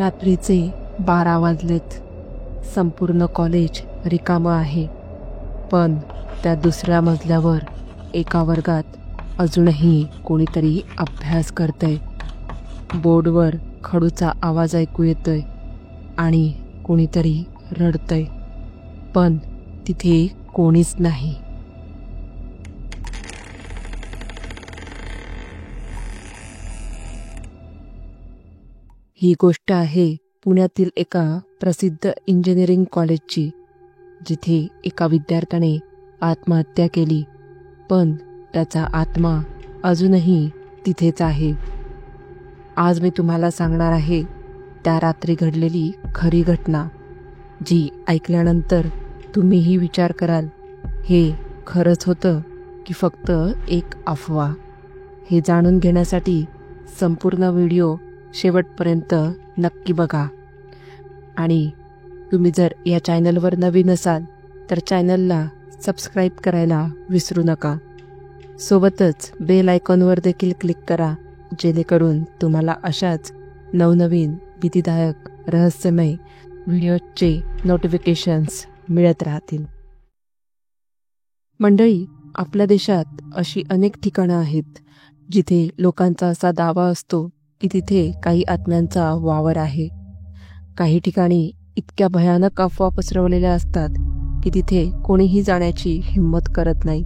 रात्रीचे 12 वाजलेत. संपूर्ण कॉलेज रिकामं आहे. पण त्या दुसऱ्या मजल्यावर एका वर्गात अजूनही कोणीतरी अभ्यास करतंय. बोर्डवर खडूचा आवाज ऐकू येतोय आणि कोणीतरी रडतंय. पण तिथे कोणीच नाही. ही गोष्ट आहे पुण्यातील एका प्रसिद्ध इंजिनिअरिंग कॉलेजची, जिथे एका विद्यार्थ्याने आत्महत्या केली. पण त्याचा आत्मा अजूनही तिथेच आहे. आज मी तुम्हाला सांगणार आहे त्या रात्री घडलेली खरी घटना, जी ऐकल्यानंतर तुम्हीही विचार कराल, हे खरंच होतं की फक्त एक अफवा. हे जाणून घेण्यासाठी संपूर्ण व्हिडिओ शेवटपर्यंत नक्की बघा. आणि तुम्ही जर या चॅनलवर नवीन असाल तर चॅनलला सबस्क्राईब करायला विसरू नका. सोबतच बेल आयकॉनवर देखील क्लिक करा, जेणेकरून तुम्हाला अशाच नवनवीन भीतिदायक रहस्यमय व्हिडिओचे नोटिफिकेशन्स मिळत राहतील. मंडळी, आपल्या देशात अशी अनेक ठिकाणं आहेत जिथे लोकांचा असा दावा असतो की तिथे काही आत्म्यांचा वावर आहे. काही ठिकाणी इतक्या भयानक अफवा पसरवलेल्या असतात की तिथे कोणीही जाण्याची हिंमत करत नाही.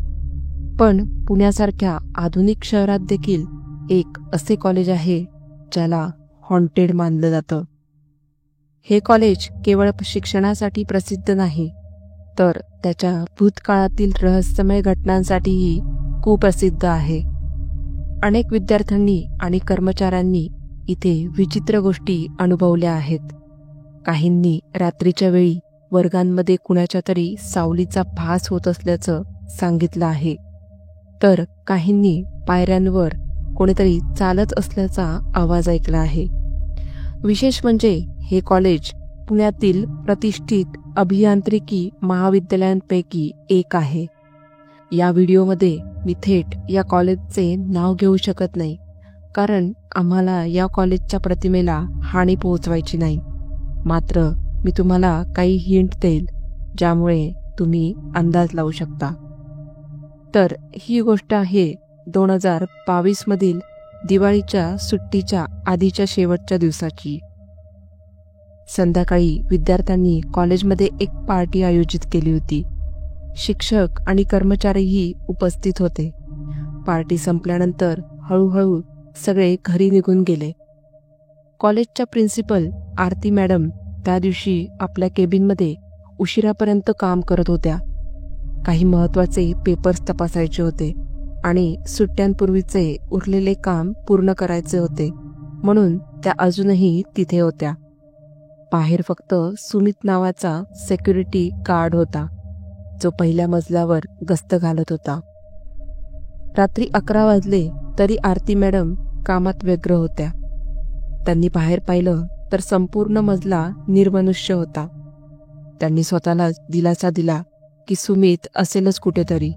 पण पुण्यासारख्या आधुनिक शहरात देखील एक असे कॉलेज आहे ज्याला हॉन्टेड मानलं जातं. हे कॉलेज केवळ शिक्षणासाठी प्रसिद्ध नाही, तर त्याच्या भूतकाळातील रहस्यमय घटनांसाठीही खूप प्रसिद्ध आहे. अनेक विद्यार्थ्यांनी आणि कर्मचाऱ्यांनी इथे विचित्र गोष्टी अनुभवल्या आहेत. काहींनी रात्रीच्या वेळी वर्गांमध्ये कुणाच्या तरी सावलीचा भास होत असल्याचं सांगितलं आहे, तर काहींनी पायऱ्यांवर कोणीतरी चालत असल्याचा आवाज ऐकला आहे. विशेष म्हणजे हे कॉलेज पुण्यातील प्रतिष्ठित अभियांत्रिकी महाविद्यालयांपैकी एक आहे. या व्हिडिओमध्ये मी थेट या कॉलेजचे नाव घेऊ शकत नाही, कारण आम्हाला या कॉलेजच्या प्रतिमेला हानी पोहोचवायची नाही. मात्र मी तुम्हाला काही हिंट देईल, ज्यामुळे तुम्ही अंदाज लावू शकता. तर ही गोष्ट आहे 2022 मधील दिवाळीच्या सुट्टीच्या आधीच्या शेवटच्या दिवसाची. संध्याकाळी विद्यार्थ्यांनी कॉलेजमध्ये एक पार्टी आयोजित केली होती. शिक्षक आणि कर्मचारीही उपस्थित होते. पार्टी संपल्यानंतर हळूहळू सगळे घरी निघून गेले. कॉलेजच्या प्रिन्सिपल आरती मॅडम त्या दिवशी आपल्या केबिनमध्ये उशिरापर्यंत काम करत होत्या. काही महत्त्वाचे पेपर्स तपासायचे होते आणि सुट्ट्यांपूर्वीचे उरलेले काम पूर्ण करायचे होते, म्हणून त्या अजूनही तिथे होत्या. बाहेर फक्त सुमित नावाचा सेक्युरिटी गार्ड होता, जो पहिल्या मजल्यावर गस्त घालत होता. रात्री 11 वाजले तरी आरती मॅडम कामात व्यग्र होत्या. त्यांनी बाहेर पाहिलं तर संपूर्ण मजला निर्मनुष्य होता. त्यांनी स्वतःला दिलासा दिला की सुमित असेलच कुठेतरी.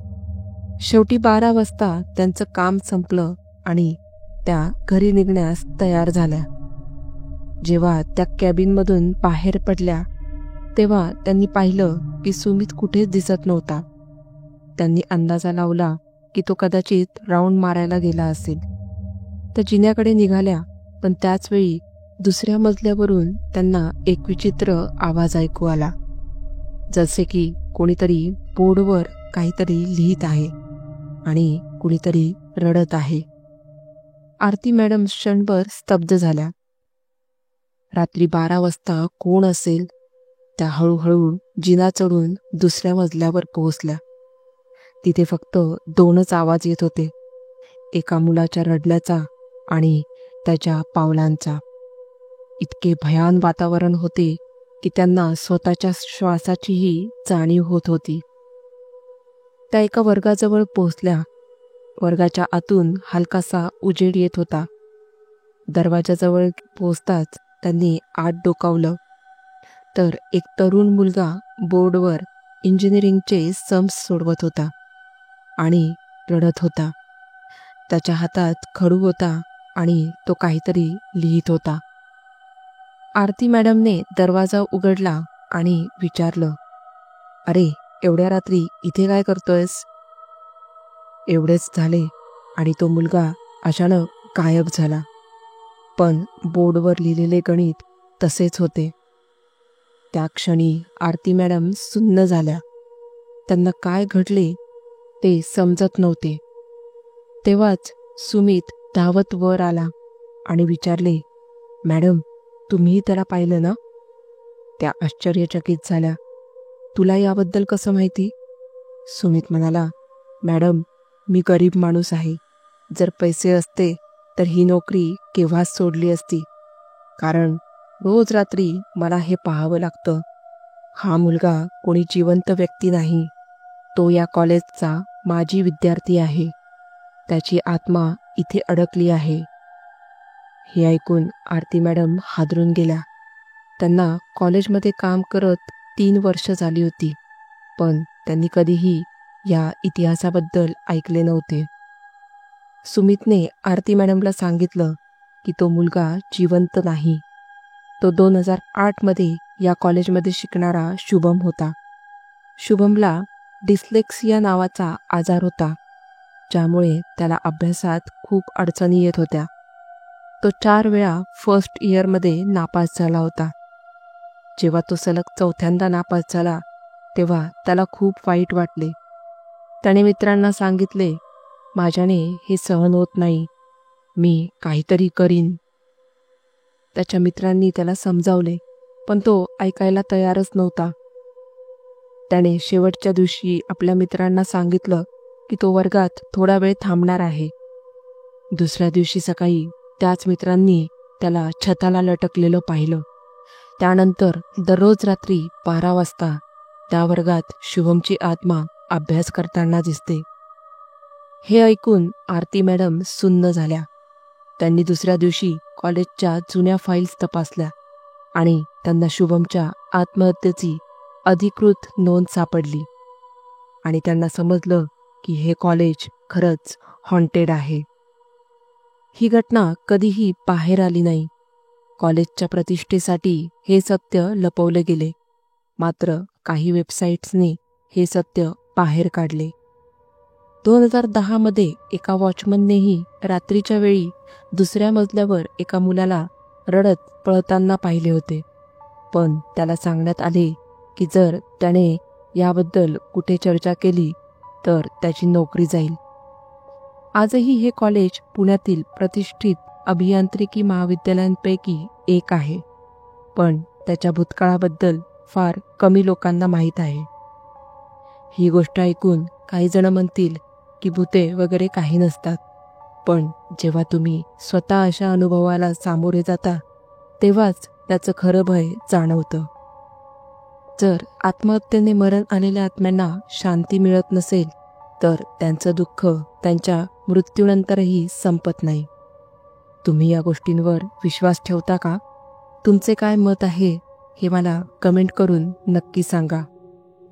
शेवटी 12 वाजता त्यांचं काम संपलं आणि त्या घरी निघण्यास तयार झाल्या. जेव्हा त्या कॅबिनमधून बाहेर पडल्या तेव्हा त्यांनी पाहिलं की सुमित कुठेच दिसत नव्हता. त्यांनी अंदाजा लावला की तो कदाचित राऊंड मारायला गेला असेल. त्या जिन्याकडे निघाल्या, पण त्याचवेळी दुसऱ्या मजल्यावरून त्यांना एक विचित्र आवाज ऐकू आला, जसे की कोणीतरी बोर्डवर काहीतरी लिहित आहे आणि कुणीतरी रडत आहे. आरती मॅडम क्षणभर स्तब्ध झाल्या. रात्री 12 वाजता कोण असेल? त्या हळूहळू जिना चढून दुसऱ्या मजल्यावर पोहोचल्या. तिथे फक्त 2च आवाज येत होते, एका मुलाच्या रडल्याचा आणि त्याच्या पावलांचा. इतके भयान वातावरण होते की त्यांना स्वतःच्या श्वासाचीही जाणीव होत होती. त्या एका वर्गाजवळ पोहोचल्या. वर्गाच्या आतून हलकासा उजेड येत होता. दरवाजाजवळ पोहोचताच त्यांनी आत डोकावलं तर एक तरुण मुलगा बोर्डवर इंजिनिअरिंगचे सम्स सोडवत होता आणि रडत होता. त्याच्या हातात खडू होता आणि तो काहीतरी लिहित होता. आरती मॅडमने दरवाजा उघडला आणि विचारलं, "अरे, एवढ्या रात्री इथे काय करतोयस?" एवढेच झाले आणि तो मुलगा अचानक गायब झाला. पण बोर्डवर लिहिलेले गणित तसेच होते. त्या क्षणी आरती मॅडम सुन्न झाल्या. त्यांना काय घडले ते समजत नव्हते. तेव्हाच सुमित धावत वर आला आणि विचारले, "मॅडम, तुम्ही त्याला पाहिलं ना?" त्या आश्चर्यचकित झाल्या. "तुला याबद्दल कसं माहिती?" सुमित म्हणाला, "मॅडम, मी गरीब माणूस आहे. जर पैसे असते तर ही नोकरी केव्हाच सोडली असती. कारण रोज रात्री मला हे पाहावं लागतं. हा मुलगा कोणी जिवंत व्यक्ती नाही. तो या कॉलेजचा माजी विद्यार्थी आहे. त्याची आत्मा इथे अडकली आहे." हे ऐकून आरती मॅडम हादरून गेल्या. त्यांना कॉलेजमध्ये काम करत 3 वर्ष झाली होती, पण त्यांनी कधीही या इतिहासाबद्दल ऐकले नव्हते. सुमितने आरती मॅडमला सांगितलं की तो मुलगा जिवंत नाही. तो 2008 मध्ये या कॉलेजमध्ये शिकणारा शुभम होता. शुभमला डिस्लेक्सिया नावाचा आजार होता, ज्यामुळे त्याला अभ्यासात खूप अडचणी येत होत्या. तो 4 वेळा फर्स्ट इयरमध्ये नापास झाला होता. जेव्हा तो सलग 4थ्यांदा नापास झाला तेव्हा त्याला खूप वाईट वाटले. त्याने मित्रांना सांगितले, "माझ्याने हे सहन होत नाही. मी काहीतरी करीन." त्याच्या मित्रांनी त्याला समजावले, पण तो ऐकायला तयारच नव्हता. त्याने शेवटच्या दिवशी आपल्या मित्रांना सांगितलं की तो वर्गात थोडा वेळ थांबणार आहे. दुसऱ्या दिवशी सकाळी त्याच मित्रांनी त्याला छताला लटकलेलं पाहिलं. त्यानंतर दररोज रात्री 12 वाजता त्या वर्गात शुभमची आत्मा अभ्यास करताना दिसते. हे ऐकून आरती मॅडम सुन्न झाल्या. त्यांनी दुसऱ्या दिवशी कॉलेजच्या जुन्या फाईल्स तपासल्या आणि त्यांना शुभमच्या आत्महत्येची अधिकृत नोंद सापडली आणि त्यांना समजलं की हे कॉलेज खरंच हॉन्टेड आहे. ही घटना कधीही बाहेर आली नाही. कॉलेजच्या प्रतिष्ठेसाठी हे सत्य लपवले गेले. मात्र काही वेबसाईट्सने हे सत्य बाहेर काढले. 2010 मध्ये एका वॉचमननेही रात्रीच्या वेळी दुसऱ्या मजल्यावर एका मुलाला रडत पळताना पाहिले होते. पण त्याला सांगण्यात आले की जर त्याने याबद्दल कुठे चर्चा केली तर त्याची नोकरी जाईल. आजही हे कॉलेज पुण्यातील प्रतिष्ठित अभियांत्रिकी महाविद्यालयांपैकी एक आहे. पण त्याच्या भूतकाळाबद्दल फार कमी लोकांना माहीत आहे. ही गोष्ट ऐकून काही जण म्हणतील की भूते वगैरे काही नसतात. पण जेव्हा तुम्ही स्वतः अशा अनुभवाला सामोरे जाता तेव्हाच त्याचं खरं भय जाणवतं. जर आत्महत्येने मरण आलेल्या आत्म्यांना शांती मिळत नसेल तर त्यांचं दुःख त्यांच्या मृत्यूनंतरही संपत नाही. तुम्ही या गोष्टींवर विश्वास ठेवता का? तुमचे काय मत आहे हे मला कमेंट करून नक्की सांगा.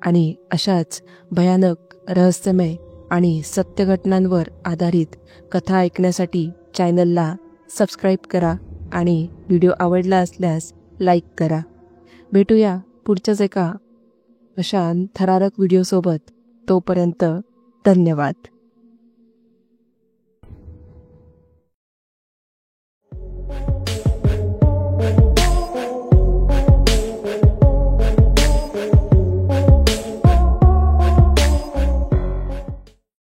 आणि अशाच भयानक, रहस्यमय आणि सत्य घटनांवर आधारित कथा ऐकण्यासाठी चॅनलला सबस्क्राईब करा आणि व्हिडिओ आवडला असल्यास लाईक करा. भेटूया पुढच्याच एका अशा थरारक व्हिडिओसोबत. तोपर्यंत धन्यवाद.